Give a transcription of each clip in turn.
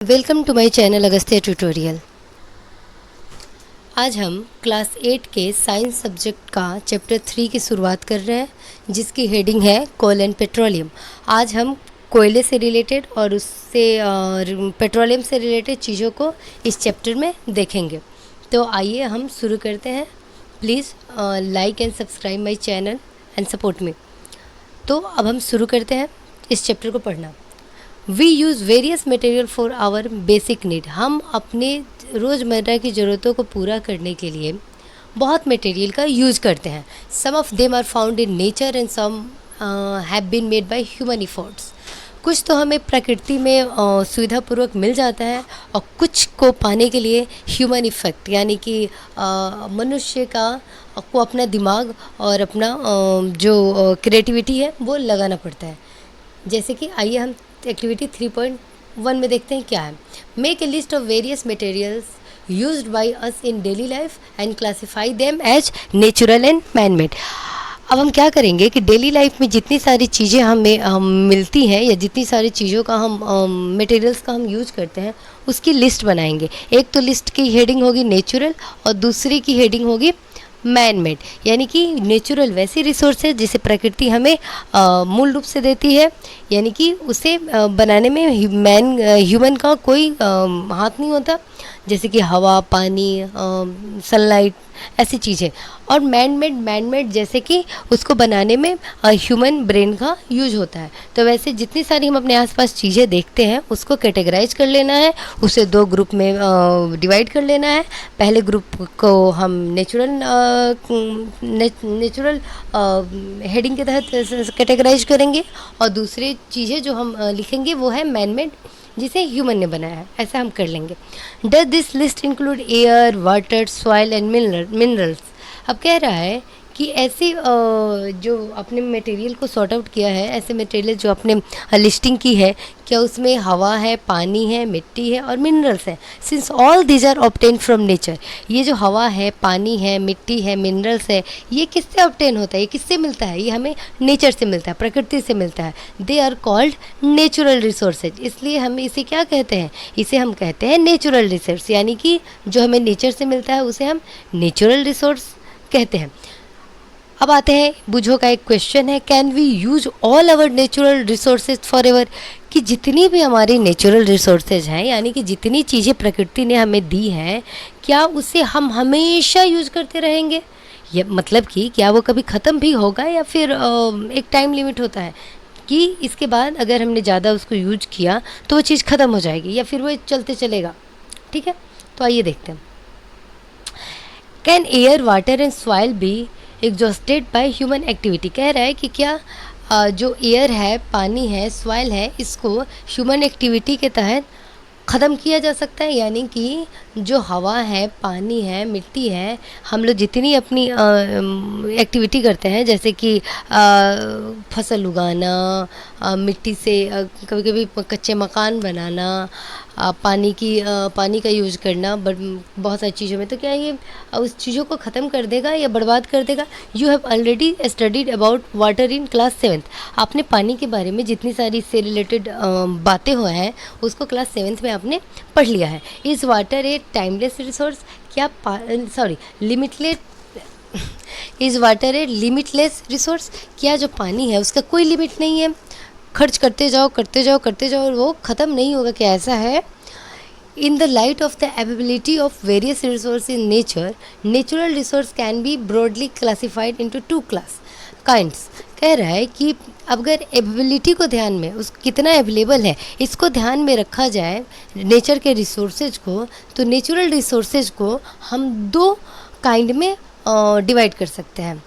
Welcome to my channel Agastya tutorial. आज हम class 8 के साइंस सब्जेक्ट का चैप्टर 3 की शुरुआत कर रहे हैं, जिसकी हेडिंग है कोल एंड पेट्रोलियम। आज हम कोयले से रिलेटेड और उससे पेट्रोलियम से रिलेटेड चीज़ों को इस चैप्टर में देखेंगे। तो आइए हम शुरू करते हैं। Please like and subscribe my channel and support me. तो अब हम शुरू करते हैं इस चैप्टर को पढ़ना। We use various material for our basic need. हम अपने रोज़मर्रा की ज़रूरतों को पूरा करने के लिए बहुत मटेरियल का यूज़ करते हैं। Some of them are found in nature and some have been made by human efforts. कुछ तो हमें प्रकृति में सुविधापूर्वक मिल जाता है और कुछ को पाने के लिए ह्यूमन इफेक्ट यानी कि मनुष्य को अपना दिमाग और अपना जो क्रिएटिविटी है वो लगाना पड़ता है। जैसे कि आइए हम एक्टिविटी 3.1 में देखते हैं क्या है। Make a list of various materials used by us in daily life and classify them as natural and man made. अब हम क्या करेंगे कि डेली लाइफ में जितनी सारी चीज़ें हमें मिलती हैं या जितनी सारी चीज़ों का हम मटेरियल्स का हम यूज करते हैं उसकी लिस्ट बनाएंगे। एक तो लिस्ट की हेडिंग होगी नेचुरल और दूसरी की हेडिंग होगी मैन मेड, यानी कि नेचुरल वैसी रिसोर्स है जिसे प्रकृति हमें मूल रूप से देती है, यानी कि उसे बनाने में ह्यूमन का कोई हाथ नहीं होता, जैसे कि हवा, पानी, सनलाइट, ऐसी चीज़ें। और मैन मेड जैसे कि उसको बनाने में ह्यूमन ब्रेन का यूज होता है। तो वैसे जितनी सारी हम अपने आसपास चीज़ें देखते हैं उसको कैटेगराइज कर लेना है, उसे दो ग्रुप में डिवाइड कर लेना है। पहले ग्रुप को हम नेचुरल हेडिंग के तहत कैटेगराइज करेंगे और दूसरी चीज़ें जो हम लिखेंगे वो है मैन मेड जिसे ह्यूमन ने बनाया है। ऐसा हम कर लेंगे। Does this list include air, water, soil and minerals. अब कह रहा है कि ऐसे जो अपने मटेरियल को सॉर्ट आउट किया है, ऐसे मटेरियल जो अपने लिस्टिंग की है, क्या उसमें हवा है, पानी है, मिट्टी है और मिनरल्स है। Since all these are obtain from nature. ये जो हवा है, पानी है, मिट्टी है, मिनरल्स है, ये किससे ऑब्टेन होता है, ये किससे मिलता है? ये हमें नेचर से मिलता है, प्रकृति से मिलता है। They are called natural resources. इसलिए हम इसे क्या कहते हैं? इसे हम कहते हैं नेचुरल रिसोर्स, यानी कि जो हमें नेचर से मिलता है उसे हम नेचुरल रिसोर्स कहते हैं। अब आते हैं, बुझो का एक क्वेश्चन है, can we use all our natural resources forever. कि जितनी भी हमारी नेचुरल रिसोर्सेज हैं, यानी कि जितनी चीज़ें प्रकृति ने हमें दी हैं, क्या उसे हम हमेशा यूज करते रहेंगे? ये मतलब कि क्या वो कभी ख़त्म भी होगा या फिर एक टाइम लिमिट होता है कि इसके बाद अगर हमने ज़्यादा उसको यूज किया तो वो चीज़ ख़त्म हो जाएगी या फिर वो चलते चलेगा? ठीक है, तो आइए देखते हैं। Can air, water and soil be exhausted by human activity. कह रहा है कि क्या जो एयर है, पानी है, सॉइल है, इसको ह्यूमन एक्टिविटी के तहत ख़त्म किया जा सकता है। यानी कि जो हवा है, पानी है, मिट्टी है, हम लोग जितनी अपनी एक्टिविटी करते हैं, जैसे कि फसल उगाना, मिट्टी से कभी कभी कच्चे मकान बनाना, पानी का यूज करना बहुत सारी चीज़ों में, तो क्या ये उस चीज़ों को ख़त्म कर देगा या बर्बाद कर देगा? You have already studied about water in class 7th। आपने पानी के बारे में जितनी सारी इससे रिलेटेड बातें हुए हैं उसको क्लास 7th में आपने पढ़ लिया है। Is water a timeless resource? क्या limitless is water a limitless resource? क्या जो पानी है उसका कोई लिमिट नहीं है, खर्च करते जाओ करते जाओ करते जाओ और वो ख़त्म नहीं होगा? क्या ऐसा है? In the light of the availability of various resources in nature, natural resource can be broadly classified into two kinds। कह रहा है कि अगर एबिलिटी को ध्यान में, उस कितना अवेलेबल है इसको ध्यान में रखा जाए नेचर के रिसोर्सेज को, तो नेचुरल रिसोर्सेज को हम दो काइंड में डिवाइड कर सकते हैं।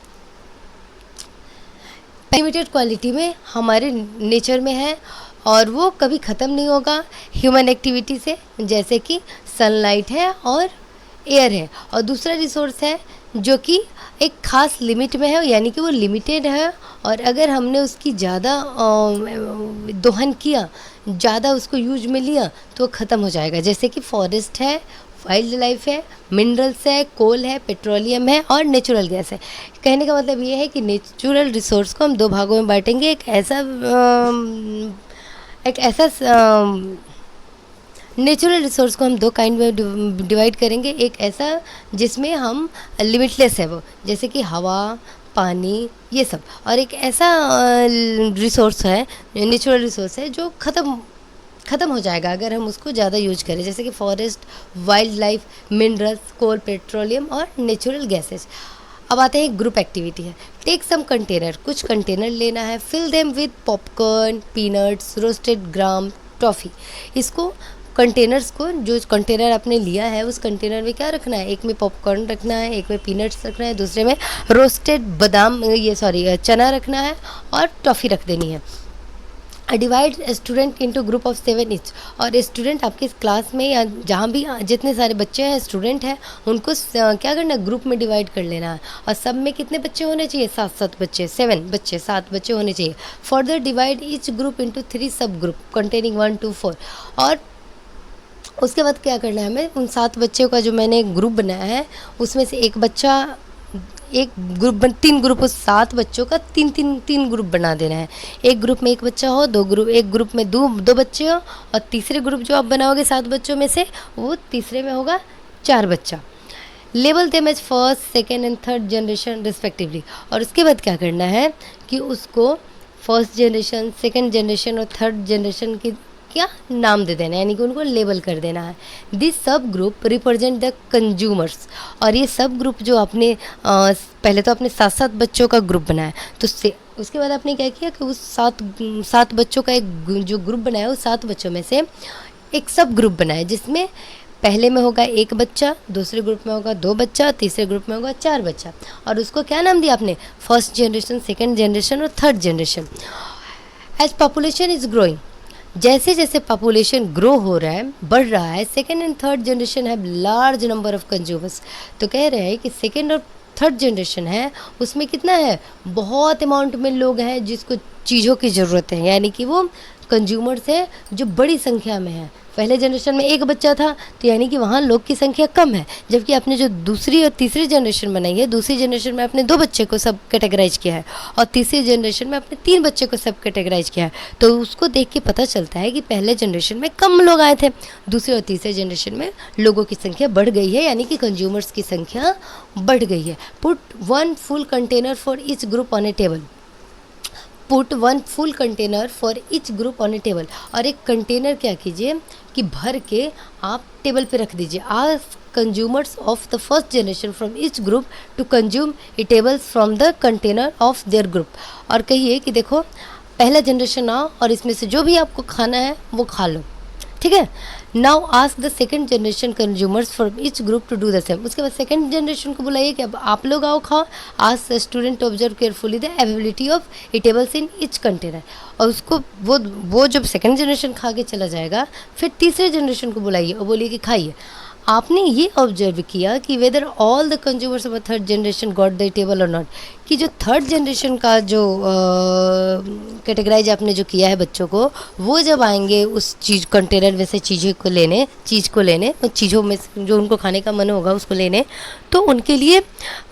लिमिटेड क्वालिटी में हमारे नेचर में है और वो कभी ख़त्म नहीं होगा ह्यूमन एक्टिविटी से, जैसे कि सनलाइट है और एयर है। और दूसरा रिसोर्स है जो कि एक ख़ास लिमिट में है, यानी कि वो लिमिटेड है और अगर हमने उसकी ज़्यादा दोहन किया, ज़्यादा उसको यूज में लिया तो वो ख़त्म हो जाएगा। जैसे कि फॉरेस्ट है, वाइल्ड लाइफ है, मिनरल्स है, कोल है, पेट्रोलियम है और नेचुरल गैस है। कहने का मतलब ये है कि नेचुरल रिसोर्स को हम दो भागों में बांटेंगे। एक ऐसा नेचुरल रिसोर्स को हम दो काइंड में डिवाइड करेंगे। एक ऐसा जिसमें हम लिमिटलेस है वो, जैसे कि हवा, पानी, ये सब। और एक ऐसा रिसोर्स है, नेचुरल रिसोर्स है, जो ख़त्म हो जाएगा अगर हम उसको ज़्यादा यूज करें, जैसे कि forest, wild life, minerals, coal, petroleum और नेचुरल गैसेस। अब आते हैं ग्रुप एक्टिविटी है। टेक सम कंटेनर, कुछ कंटेनर लेना है, fill them with popcorn, peanuts, roasted gram, toffee. इसको कंटेनर्स को, जो कंटेनर आपने लिया है उस कंटेनर में क्या रखना है, एक में पॉपकॉर्न रखना है, एक में पीनट्स रखना है, दूसरे में रोस्टेड बादाम, चना रखना है और टॉफ़ी रख देनी है। Divide student into group of 7 each. और स्टूडेंट आपके क्लास में या जहाँ भी जितने सारे बच्चे हैं, स्टूडेंट हैं, उनको क्या करना है, ग्रुप में डिवाइड कर लेना है। और सब में कितने बच्चे होने चाहिए, 7 बच्चे, 7 बच्चे होने चाहिए। Further divide each group into 3 सब ग्रुप कंटेनिंग 1 to 4। और उसके बाद क्या करना है हमें, उन 7 बच्चों का जो मैंने ग्रुप बनाया है उसमें से एक बच्चा, एक ग्रुप 3 ग्रुप, उस 7 बच्चों का तीन ग्रुप बना देना है। एक ग्रुप में एक बच्चा हो, एक ग्रुप में दो बच्चे हो, और तीसरे ग्रुप जो आप बनाओगे 7 बच्चों में से, वो तीसरे में होगा 4 बच्चा। Label them as first, second and third generation respectively. और उसके बाद क्या करना है कि उसको फर्स्ट जनरेशन, सेकेंड जनरेशन और थर्ड जनरेशन की क्या नाम दे देना है, यानी कि उनको लेबल कर देना है। दिस सब ग्रुप रिप्रेजेंट द कंज्यूमर्स। और ये सब ग्रुप जो आपने पहले तो आपने 7 बच्चों का ग्रुप बनाया, तो उसके बाद आपने क्या किया कि उस 7 बच्चों का एक जो ग्रुप बनाया, उस 7 बच्चों में से एक सब ग्रुप बनाया, जिसमें पहले में होगा 1 बच्चा, दूसरे ग्रुप में होगा 2 बच्चा, तीसरे ग्रुप में होगा 4 बच्चा। और उसको क्या नाम दिया आपने, फर्स्ट जनरेशन, सेकेंड जनरेशन और third generation. As population is growing, जैसे जैसे पॉपुलेशन ग्रो हो रहा है, बढ़ रहा है, second and third generation have large number of consumers. तो कह रहे हैं कि सेकेंड और थर्ड जनरेशन है, उसमें कितना है, बहुत अमाउंट में लोग हैं जिसको चीज़ों की ज़रूरत है, यानी कि वो कंज्यूमर्स है जो बड़ी संख्या में है। पहले जनरेशन में 1 बच्चा था, तो यानी कि वहाँ लोग की संख्या कम है। जबकि आपने जो दूसरी और तीसरी जनरेशन बनाई है, दूसरी जनरेशन में आपने 2 बच्चे को सब कैटेगराइज किया है, और तीसरी जनरेशन में आपने 3 बच्चे को सब कैटेगराइज किया है। तो उसको देख के पता चलता है कि पहले जनरेशन में कम लोग आए थे, दूसरे और तीसरे जनरेशन में लोगों की संख्या बढ़ गई है, यानी कि कंज्यूमर्स की संख्या बढ़ गई है। Put 1 full container for each group on A table. Put 1 full container for each group on A table. और एक कंटेनर क्या कीजिए कि भर के आप टेबल पे रख दीजिए। Ask consumers of the first generation from each group to consume eatables from the container of their group. और कहिए कि देखो, पहला जनरेशन आओ और इसमें से जो भी आपको खाना है वो खा लो, ठीक है। Now ask the second generation consumers from each group to do the same. उसके बाद सेकेंड जनरेशन को बुलाइए कि अब आप लोग आओ खाओ। Ask the student to observe carefully the availability of eatables in each container. और उसको वो जब सेकेंड जनरेशन खा के चला जाएगा, फिर तीसरे जनरेशन को बुलाइए और बोलिए कि खाइए। आपने ये ऑब्जर्व किया कि whether all the consumers of third generation got the table और नॉट, कि जो थर्ड जनरेशन का जो कैटेगराइज आपने जो किया है बच्चों को, वो जब आएंगे उस चीज़ कंटेनर में से चीज़ को लेने, चीज़ों में जो उनको खाने का मन होगा उसको लेने, तो उनके लिए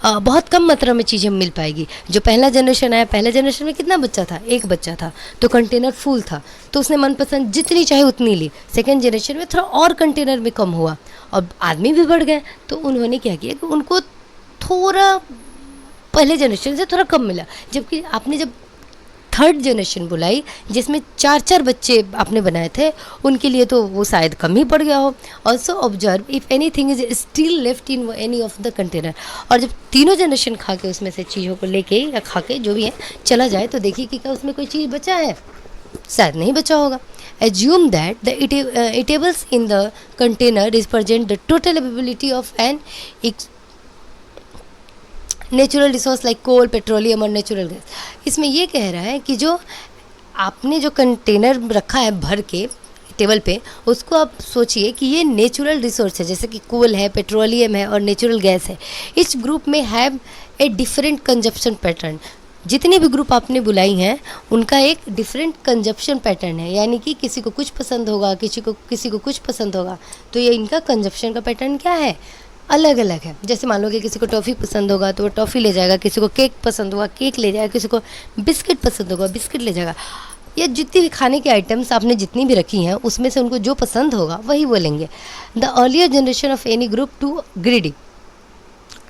बहुत कम मात्रा में चीज़ें मिल पाएगी। जो पहला जनरेशन आया, पहले जनरेशन में कितना बच्चा था, 1 बच्चा था, तो कंटेनर फुल था, तो उसने मनपसंद जितनी चाहे उतनी ली। सेकेंड जनरेशन में थोड़ा और कंटेनर में कम हुआ और आदमी भी बढ़ गए, तो उन्होंने क्या किया कि उनको थोड़ा पहले जनरेशन से थोड़ा कम मिला। जबकि आपने जब थर्ड जनरेशन बुलाई, जिसमें 4 बच्चे आपने बनाए थे, उनके लिए तो वो शायद कम ही पड़ गया हो। Also observe if any thing is still left in any of the container. और जब तीनों जनरेशन खा के उसमें से चीज़ों को लेके या खा के जो भी है चला जाए, तो देखिए कि क्या उसमें कोई चीज़ बचा है, शायद नहीं बचा होगा। Assume that the eatables in the container represent the total availability of an natural resource like coal, petroleum और नेचुरल गैस। इसमें ये कह रहा है कि जो आपने जो कंटेनर रखा है भर के टेबल पे, उसको आप सोचिए कि ये नेचुरल रिसोर्स है, जैसे कि कोल है, पेट्रोलियम है और नेचुरल गैस है। इस ग्रुप में have a different consumption pattern. जितने भी ग्रुप आपने बुलाई हैं उनका एक डिफरेंट कंजप्शन पैटर्न है, यानी कि किसी को कुछ पसंद होगा, किसी को कुछ पसंद होगा, तो ये इनका कंजप्शन का पैटर्न क्या है, अलग अलग है। जैसे मान लो कि किसी को टॉफ़ी पसंद होगा तो वो टॉफ़ी ले जाएगा, किसी को केक पसंद होगा केक ले जाएगा, किसी को बिस्किट पसंद होगा बिस्किट ले जाएगा। या जितनी भी खाने की आइटम्स आपने जितनी भी रखी हैं उसमें से उनको जो पसंद होगा वही वो लेंगे। The earlier generation of any group too greedy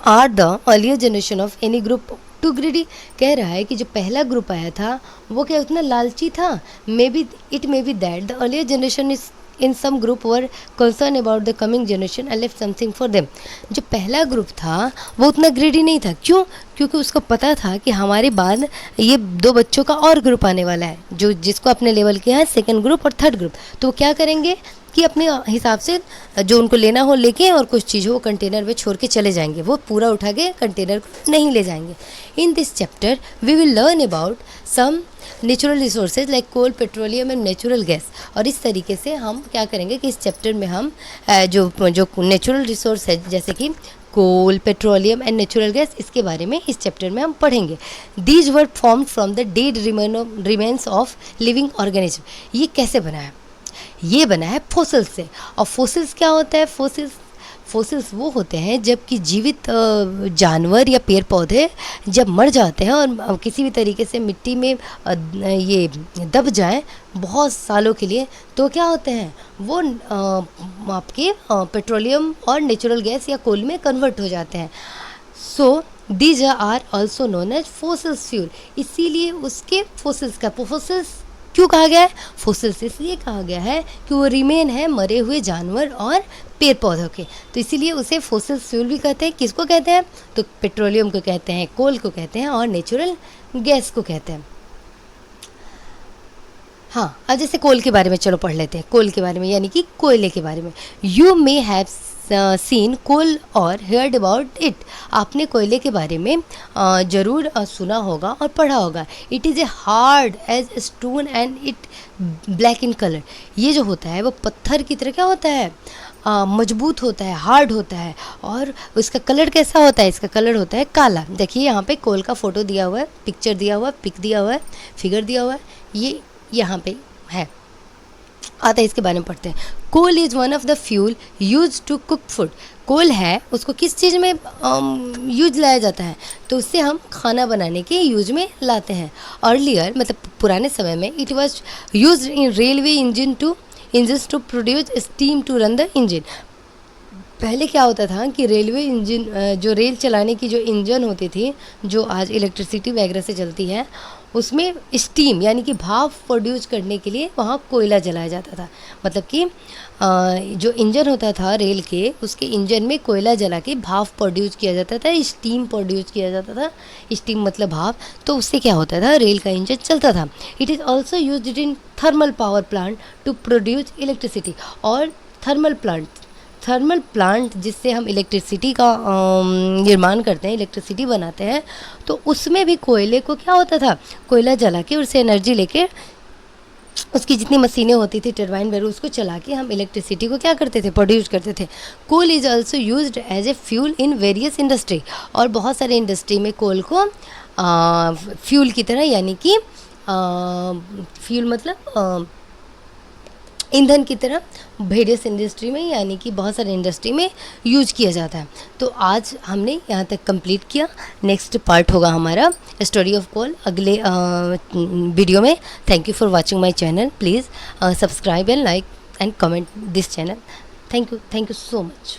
are the earlier generation of any group too greedy. कह रहा है कि जो पहला ग्रुप आया था वो क्या उतना लालची था? May be it may be that the earlier generation is in some group were concern about the coming generation and left something for them. जो पहला ग्रुप था वो उतना ग्रीडी नहीं था। क्यों? क्योंकि उसको पता था कि हमारे बाद ये 2 बच्चों का और ग्रुप आने वाला है जो जिसको अपने लेवल के हैं सेकंड ग्रुप और थर्ड ग्रुप। तो वो क्या करेंगे कि अपने हिसाब से जो उनको लेना हो लेके और कुछ चीज़ों को कंटेनर में छोड़ के चले जाएंगे, वो पूरा उठा के कंटेनर को नहीं ले जाएंगे। In this chapter we will learn about some natural resources like coal, petroleum and natural gas. और इस तरीके से हम क्या करेंगे कि इस चैप्टर में हम जो नेचुरल रिसोर्स है जैसे कि कोल, पेट्रोलियम एंड नेचुरल गैस, इसके बारे में इस चैप्टर में हम पढ़ेंगे। These were formed from the dead remains of living organism. ये कैसे बना है? ये बना है फोसिल्स से। और फोसिल्स क्या होता है? फोसिल्स वो होते हैं जबकि जीवित जानवर या पेड़ पौधे जब मर जाते हैं और किसी भी तरीके से मिट्टी में ये दब जाएं बहुत सालों के लिए, तो क्या होते हैं वो आपके पेट्रोलियम और नेचुरल गैस या कोल में कन्वर्ट हो जाते हैं। So these are also known as fossils fuel. इसीलिए उसके फोसिल्स क्यों कहा गया है? फोसिल्स इसलिए कहा गया है कि वो रिमेन है मरे हुए जानवर और पेड़ पौधों के, तो इसीलिए उसे फोसिल्स फ्यूल भी कहते हैं। किसको कहते हैं? तो पेट्रोलियम को कहते हैं, कोल को कहते हैं और नेचुरल गैस को कहते हैं। हाँ, अब जैसे कोल के बारे में चलो पढ़ लेते हैं। कोल के बारे में यानी कि कोयले के बारे में। यू मे हैव सीन कोल और हेयर्ड अबाउट इट। आपने कोयले के बारे में ज़रूर सुना होगा और पढ़ा होगा। It is a hard as stone and it black in colour. ये जो होता है वो पत्थर की तरह क्या होता है? मजबूत होता है, हार्ड होता है। और उसका कलर कैसा होता है? इसका कलर होता है काला। देखिए यहाँ पे कोल का फ़ोटो दिया हुआ है, पिक्चर दिया हुआ है, पिक दिया हुआ है, फिगर दिया हुआ है, ये यहाँ पे है। आता है इसके बारे में पढ़ते हैं। Coal is one of the fuel use to cook food. Coal है उसको किस चीज़ में यूज लाया जाता है? तो उससे हम खाना बनाने के यूज में लाते हैं। अर्लियर मतलब पुराने समय में it was use in railway engines to produce steam to run the engine. पहले क्या होता था कि रेलवे इंजन जो रेल चलाने की जो इंजन होती थी जो आज इलेक्ट्रिसिटी वगैरह से चलती है, उसमें स्टीम यानी कि भाप प्रोड्यूस करने के लिए वहाँ कोयला जलाया जाता था। मतलब कि जो इंजन होता था रेल के, उसके इंजन में कोयला जला के भाप प्रोड्यूस किया जाता था, स्टीम प्रोड्यूस किया जाता था। स्टीम मतलब भाप। तो उससे क्या होता था? रेल का इंजन चलता था। It is also used in thermal power plant to produce electricity. और थर्मल प्लांट जिससे हम इलेक्ट्रिसिटी का निर्माण करते हैं, इलेक्ट्रिसिटी बनाते हैं, तो उसमें भी कोयले को क्या होता था? कोयला जला के उससे एनर्जी लेके उसकी जितनी मशीनें होती थी टरबाइन वगैरह उसको चला के हम इलेक्ट्रिसिटी को क्या करते थे? प्रोड्यूस करते थे। Coal is also used as a fuel in various industry. और बहुत सारे इंडस्ट्री में कोल को फ्यूल की तरह यानी कि फ्यूल मतलब ईंधन की तरह वेरियस इंडस्ट्री में यानी कि बहुत सारे इंडस्ट्री में यूज किया जाता है। तो आज हमने यहाँ तक कंप्लीट किया। नेक्स्ट पार्ट होगा हमारा स्टोरी ऑफ कोल अगले वीडियो में। Thank you for watching my channel. Please subscribe and like and comment this channel. Thank you so much.